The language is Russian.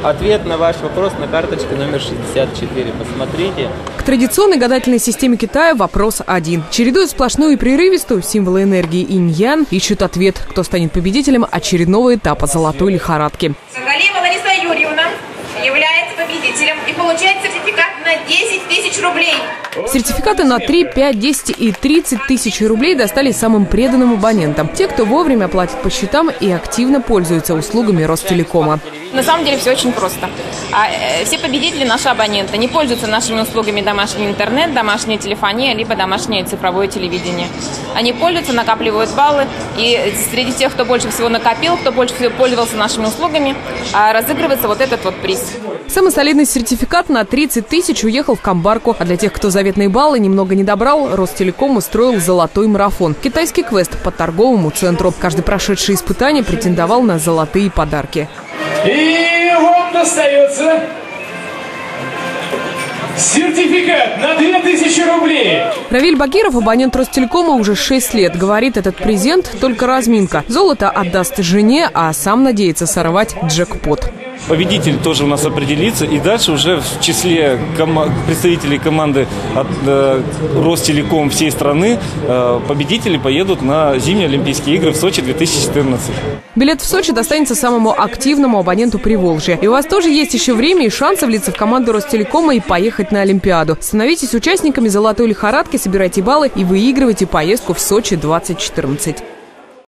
Ответ на ваш вопрос на карточке номер 64. Посмотрите. К традиционной гадательной системе Китая вопрос один. Чередуя сплошную и прерывистую, символы энергии инь-ян ищут ответ, кто станет победителем очередного этапа золотой лихорадки. Сагалиева Лариса Юрьевна является победителем и получает сертификат на 10 тысяч рублей. Сертификаты на 3, 5, 10 и 30 тысяч рублей достались самым преданным абонентам. Те, кто вовремя платит по счетам и активно пользуются услугами Ростелекома. На самом деле все очень просто. Все победители наши абоненты не пользуются нашими услугами домашний интернет, домашняя телефония, либо домашнее цифровое телевидение. Они пользуются, накапливают баллы. И среди тех, кто больше всего накопил, кто больше всего пользовался нашими услугами, разыгрывается вот этот вот приз. Самый солидный сертификат на 30 тысяч уехал в Камбарку. А для тех, кто заветные баллы немного не добрал, Ростелеком устроил золотой марафон. Китайский квест по торговому центру. Каждый прошедший испытание претендовал на золотые подарки. И вам достается сертификат на 2000 рублей. Равиль Багиров, абонент Ростелекома уже 6 лет. Говорит, этот презент только разминка. Золото отдаст жене, а сам надеется сорвать джекпот. Победитель тоже у нас определится, и дальше уже в числе представителей команды от Ростелеком всей страны победители поедут на зимние Олимпийские игры в Сочи 2014. Билет в Сочи достанется самому активному абоненту Приволжья. И у вас тоже есть еще время и шансы влиться в команду Ростелекома и поехать на Олимпиаду. Становитесь участниками золотой лихорадки, собирайте баллы и выигрывайте поездку в Сочи 2014.